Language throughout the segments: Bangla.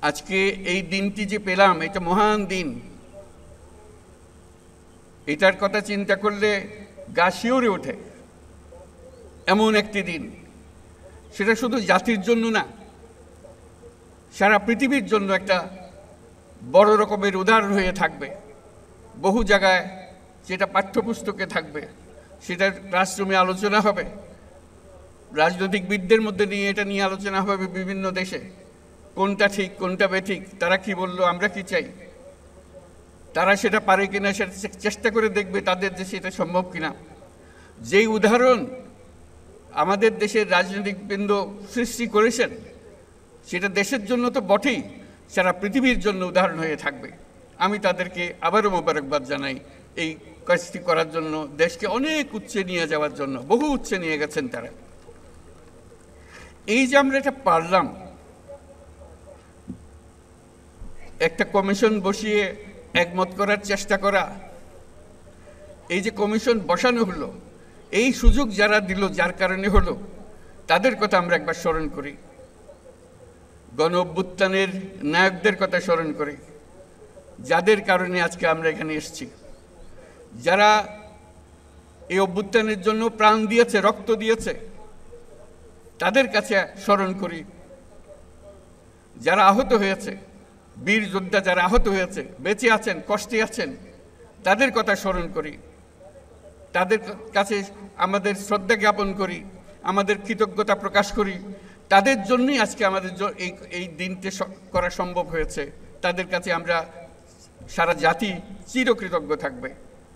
আজকে এই দিনটি যে পেলাম, এটা মহান দিন। এটার কথা চিন্তা করলে গা শিউরে ওঠে। এমন একটি দিন, সেটা শুধু জাতির জন্য না, সারা পৃথিবীর জন্য একটা বড় রকমের উদাহরণ হয়ে থাকবে। বহু জায়গায় সেটা পাঠ্যপুস্তকে থাকবে, সেটা ক্লাসরুমে আলোচনা হবে, রাজনৈতিকবিদদের মধ্যে নিয়ে এটা নিয়ে আলোচনা হবে বিভিন্ন দেশে। কোনটা ঠিক, কোনটা বেঠিক, তারা কি বললো, আমরা কি চাই, তারা সেটা পারে কিনা সেটা চেষ্টা করে দেখবে তাদের দেশে এটা সম্ভব কিনা। যেই উদাহরণ আমাদের দেশের রাজনৈতিকবৃন্দ সৃষ্টি করেছেন, সেটা দেশের জন্য তো বটেই, সারা পৃথিবীর জন্য উদাহরণ হয়ে থাকবে। আমি তাদেরকে আবারও মোবারকবাদ জানাই এই কাজটি করার জন্য, দেশকে অনেক উচ্চে নিয়ে যাওয়ার জন্য। বহু উচ্চে নিয়ে গেছেন তারা। এই যে আমরা এটা পারলাম, একটা কমিশন বসিয়ে একমত করার চেষ্টা করা, এই যে কমিশন বসানো হলো, এই সুযোগ যারা দিল, যার কারণে হলো, তাদের কথা আমরা একবার স্মরণ করি। গণ অভ্যুত্থানের নায়কদের কথা স্মরণ করি, যাদের কারণে আজকে আমরা এখানে এসেছি, যারা এই অভ্যুত্থানের জন্য প্রাণ দিয়েছে, রক্ত দিয়েছে, তাদের কাছে স্মরণ করি। যারা আহত হয়েছে, বীর যোদ্ধা যারা আহত হয়েছে, বেঁচে আছেন, কষ্টে আছেন, তাদের কথা স্মরণ করি, তাদের কাছে আমাদের শ্রদ্ধা জ্ঞাপন করি, আমাদের কৃতজ্ঞতা প্রকাশ করি। তাদের জন্যই আজকে আমাদের এই দিনটি করা সম্ভব হয়েছে। তাদের কাছে আমরা সারা জাতি চিরকৃতজ্ঞ থাকবে।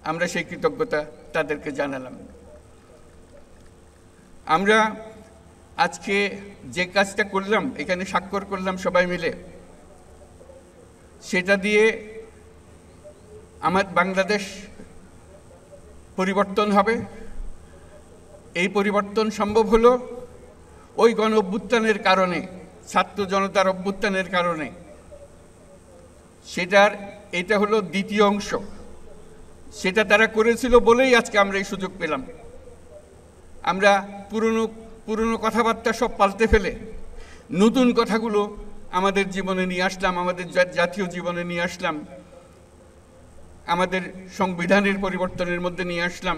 আমরা সেই কৃতজ্ঞতা তাদেরকে জানালাম। আমরা আজকে যে কাজটা করলাম, এখানে স্বাক্ষর করলাম সবাই মিলে, সেটা দিয়ে আমার বাংলাদেশ পরিবর্তন হবে। এই পরিবর্তন সম্ভব হলো ওই গণ অভ্যুত্থানের কারণে, ছাত্র জনতার অভ্যুত্থানের কারণে। এটা হলো দ্বিতীয় অংশ। সেটা তারা করেছিল বলেই আজকে আমরা এই সুযোগ পেলাম। আমরা পুরনো কথাবার্তা সব পাল্টে ফেলে নতুন কথাগুলো আমাদের জীবনে নিয়ে আসলাম, আমাদের জাতীয় জীবনে নিয়ে আসলাম, আমাদের সংবিধানের পরিবর্তনের মধ্যে নিয়ে আসলাম,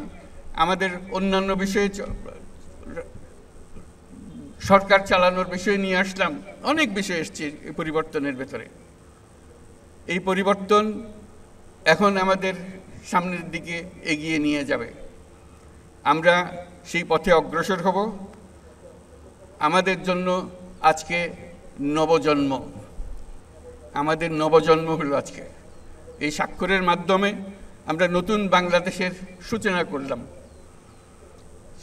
আমাদের অন্যান্য বিষয়ে সরকার চালানোর বিষয়ে নিয়ে আসলাম। অনেক বিষয় এসছে এই পরিবর্তনের ভেতরে। এই পরিবর্তন এখন আমাদের সামনের দিকে এগিয়ে নিয়ে যাবে। আমরা সেই পথে অগ্রসর হব। আমাদের জন্য আজকে নবজন্ম, আমাদের নবজন্ম হলো আজকে। এই স্বাক্ষরের মাধ্যমে আমরা নতুন বাংলাদেশের সূচনা করলাম।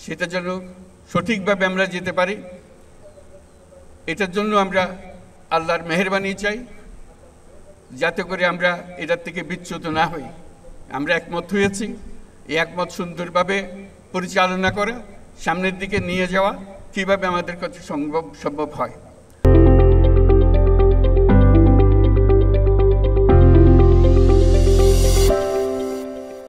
সেটা যেন সঠিকভাবে আমরা যেতে পারি, এটার জন্য আমরা আল্লাহর মেহেরবানি চাই, যাতে করে আমরা এটার থেকে বিচ্যুত না হই। আমরা একমত হয়েছি, এই একমত সুন্দরভাবে পরিচালনা করা, সামনের দিকে নিয়ে যাওয়া কিভাবে আমাদের কাছে সম্ভব হয়।